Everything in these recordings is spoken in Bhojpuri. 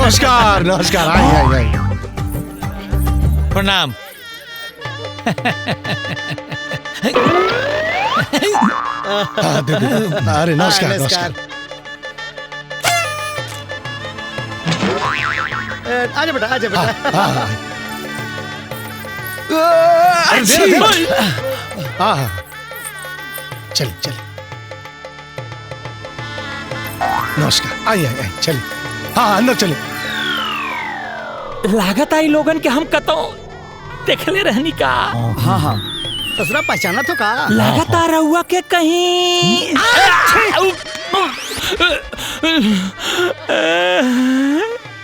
नमस्कार नमस्कार। आई। प्रणाम। अरे नमस्कार नमस्कार। आजा बेटा आजा बेटा। चल चल नमस्कार। आई चल। हाँ अंदर चले। लागत आई लोगन के हम कतो देखले रहनी का। हाँ ससुरा पहचाना तो का। लागत आ रहुआ के कहीं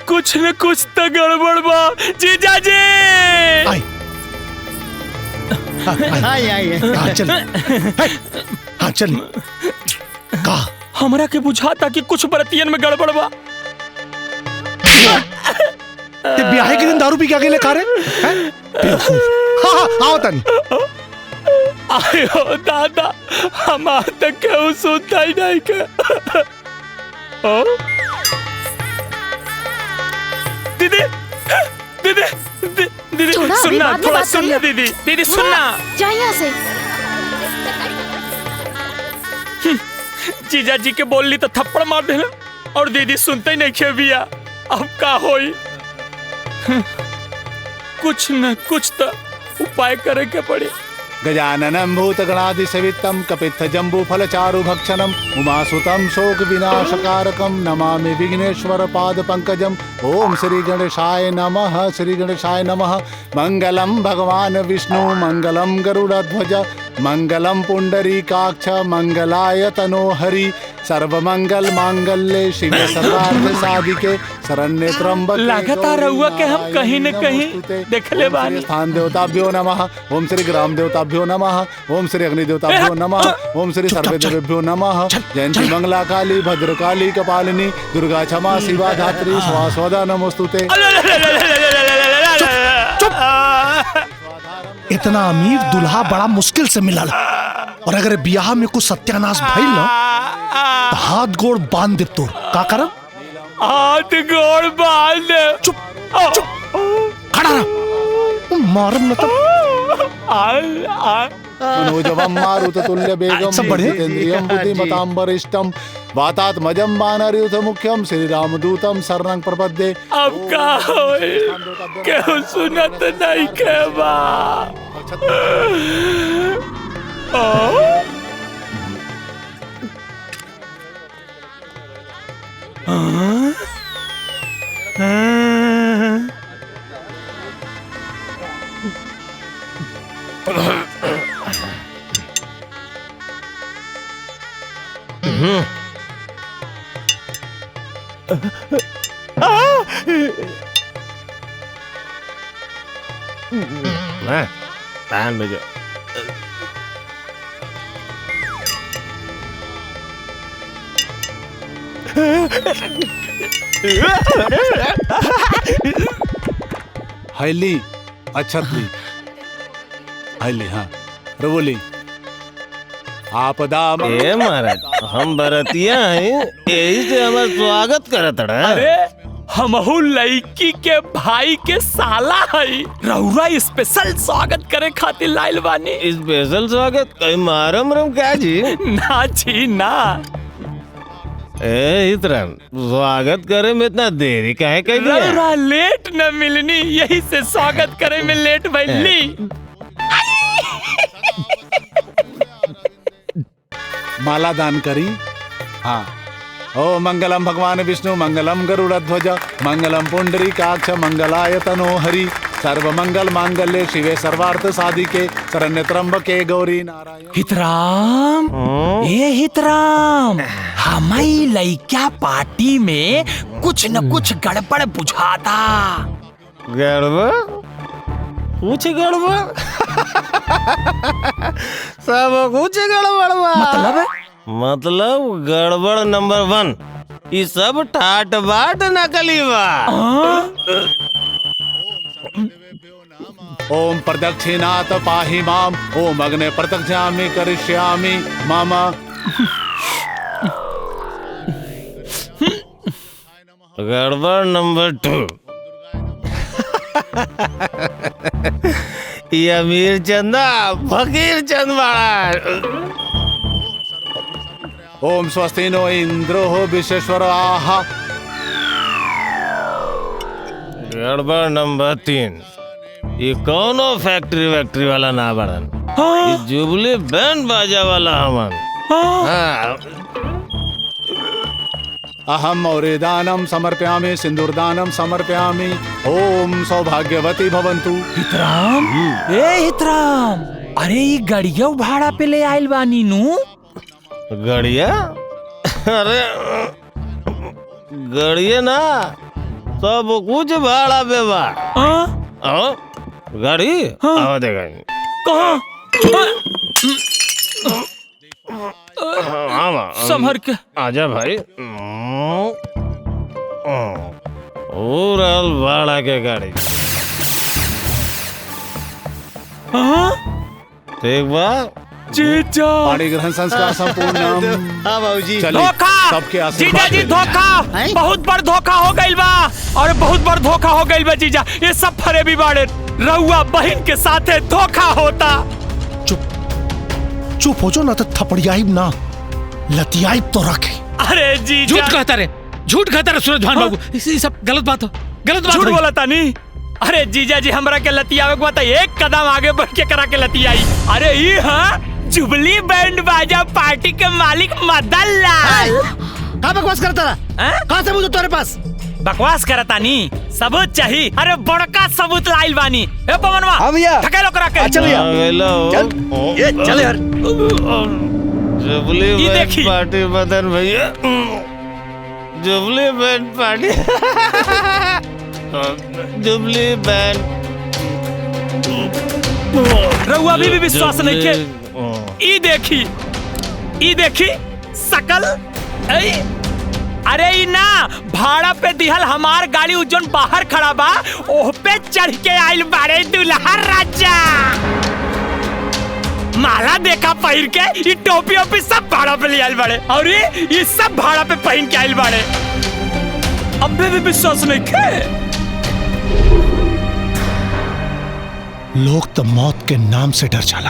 कुछ न कुछ तो गड़बड़ बा जीजा जी। आई। हाँ चल। हाँ चल। का हमरा के बुझाता कि कुछ बरतियन में गड़बड़ बा। ते ब्याह के दिन दारू पी के अकेले खा रहे हैं? हाँ आओ तन। आयो दादा हम आज तक क्यों सुनता ही नहीं के। दीदी दीदी दीदी सुनना थोड़ा सुनना दीदी सुनना। जा यहाँ से। जीजा जी के बोल ली तो थप्पड़ मार देना और दीदी सुनते ही नहीं खेबिया। अब का होई। कुछ न कुछ तो उपाय करे के पड़े। गजाननं भूतगणाधिसेवितं कपित्थजम्बूफलचारुभक्षणम् उमासुतं शोकविनाशकारकं नमामि विघ्नेश्वरपादपङ्कजम्। ओम श्री गणेशाय नमः। श्री गणेशाय नमः। मंगलम भगवान विष्णु मंगलम गरुड़ध्वज मंगलम पुंडरीकाक्ष मंगलाय तनोहरि सर्वमंगल मांगल्ये शिवे सर्वार्थ साधिके शरण्ये त्र्यंबके। लगातार रहुआ के हम कहीं न कहीं देखले बानी। स्थान देवताभ्यो नमः। ओम श्री ग्राम देवताभ्यो नमः। ओम श्री अग्नि देवताभ्यो नमः। ओम श्री सर्वदेवेभ्यो नमः। जयंती मंगला काली भद्रकाली कपालिनी दुर्गा क्षमा शिवा धात्री स्वास्वदा नमोस्तुते। इतना अमीर दुल्हा बड़ा मुश्किल से मिला और अगर ब्याह में कुछ सत्यानाश भइल ना तो हाथ गोड़ बांध दे। तोर का करम? हाथ गोड़ बांध। चुप चुप खड़ा रह। मारम न तब। मनोजवं मारुततुल्य वेगं जितेन्द्रियं बुद्धिमतां वरिष्ठं वातात्मजं वानरयूथमुख्यं श्रीरामदूतं शरणं प्रपद्ये। अब का होए क्यों सुनत नहीं के बा। पैन भेजो। हैली अच्छतली हैली। हाँ रवोली आपदा। ए महाराज हम बरतिया हैं यही से हमार स्वागत करत रहा। अरे हमहू लड़की के भाई के साला है। रउरा स्पेशल स्वागत करे खातिर लाइल बानी। स्पेशल स्वागत कहीं मारम रम क्या जी? ना जी ना। इतरन स्वागत करे में इतना देरी काहे कर दिया? रउरा लेट न मिलनी यही से स्वागत करे में लेट भइली। माला दान करी। हाँ ओ मंगलम भगवान विष्णु मंगलम गरुड़ध्वज मंगलम पुंडरीकाक्ष मंगलाय तनोहरि सर्वमंगल मांगल्ये शिवे सर्वार्थ साधिके शरण्ये त्र्यंबके गौरी नारायण। हितराम ए हितराम हमारी लइका पार्टी में कुछ न कुछ गड़बड़ बुझाता। गड़बड़ कुछ गड़बड़ सब कुछ गड़बड़ मतलब गड़बड़ नंबर 1 ये सब ठाट बाट नकली बा। ओम प्रदक्षिणात पाहि माम ओम अग्ने प्रत्यक्षामि करिष्यामि मम। गड़बड़ नंबर 2। ये अमीर चंदा फकीर चंद बड़ा। ओम स्वस्ति नो इंद्रो विश्वेश्वर आहा। गड़बड़ नंबर 3। ये कौनो फैक्ट्री वैक्ट्री वाला ना बड़न। ये जुबली बैंड बाजा वाला हमन। हाँ। अहम औरेदानम समर्पयामि सिंदूरदानम समर्पयामि। ओम सौभाग्यवती भवन्तु। हितराम, ए हितराम, अरे ये गड़िया भाड़ा पे ले आइल बानी नु। गड़िया? अरे गड़िया ना, सब कुछ भाड़ा पे बा। गाड़ी आओ देखा कहाँ? संभर के आजा भाई। ओवरऑल भाड़ा के गाड़ी। ठीक बा। जीजा पाणी ग्रहण संस्कार संपूर्ण। हाँ बाबूजी। चलिए धोखा। सबके जीजा आशीर्वाद जी लेंगे। धोखा, हैं? बहुत बड़ धोखा हो गइल बा। और बहुत बड़ धोखा हो गइल बा जीजा। ये सब फरे भी बाड़े। रउआ बहन के साथे धोखा होता। चुप हो जो ना तो थपड़ियाई ना लतियाई तो रखे। अरे जीजा झूठ कहता रे सूरज भान बाबू। ये सब गलत बात हो, गलत बात झूठ हो। बोला तानी। अरे जीजा जी हमरा के लतियावे के बता एक कदम आगे बढ़ के करा के लतियाई। अरे ये हाँ जुबली बैंड बाजा पार्टी के मालिक मदन लाल। कहाँ बकवास करता रहा? कहाँ सबूत है तुम्हारे पास? बकवास करतानी, सबूत चाहिए। अरे बड़का सबूत लाइल बानी। ए पवनवा, हाँ भैया। ठकेलो करा के। अच्छा भैया। चल ये चल यार। जुबली ये बैंड देखी। पार्टी मदन भैया। Jubilee band party. Jubilee band. रउआ भी विश्वास नहीं के। ई देखी सकल। अरे ई ना भाड़ा पे दिहल हमार गाड़ी उजन बाहर खड़ा बा, ओह पे चढ़ के आइल बारे दुल्हा राजा। माला देखा पहिर के, ई टोपी ओपी सब भाड़ा पे ले आइल बाड़े। और ये सब भाड़ा पे पहन के आइल बाड़े। अबे भी विश्वास नहीं के। लोग तो मौत के नाम से डर जाला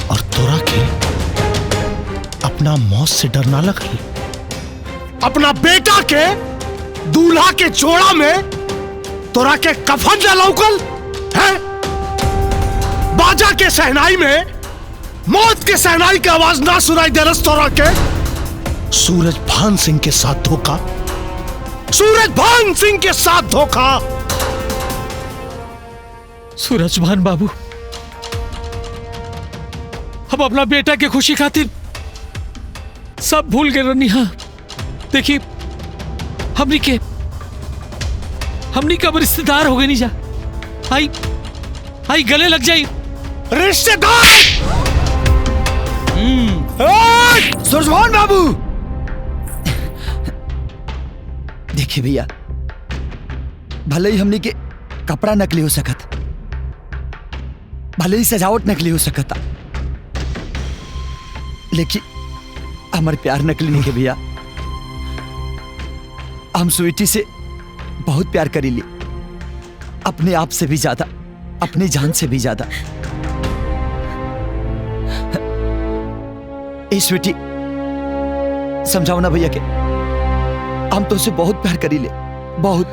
और तोरा के अपना मौत से डर ना लगल। अपना बेटा के दूल्हा के जोड़ा में तोरा के कफन ना लौकल है। बाजा के सहनाई में मौत के सहनाई की आवाज ना सुनाई दे रस तोरा के। सूरज भान सिंह के साथ धोखा, सूरज भान सिंह के साथ धोखा। सूरज भान बाबू, हम अपना बेटा के खुशी खातिर सब भूल गए रनी। हाँ देखिए, हमनी का रिश्तेदार हो गए नहीं जा। आई गले लग जाई। रिश्तेदार सुरजभान बाबू, देखिए भैया, भले ही हमनी के कपड़ा नकली हो सकत, भले ही सजावट नकली हो सकता, लेकिन हमारे प्यार नकली नहीं है भैया। हम स्वीटी से बहुत प्यार करी ली, अपने आप से भी ज्यादा, अपनी जान से भी ज्यादा। ए स्वीटी, समझाओ ना भैया के हम तो उसे बहुत प्यार करी ले, बहुत।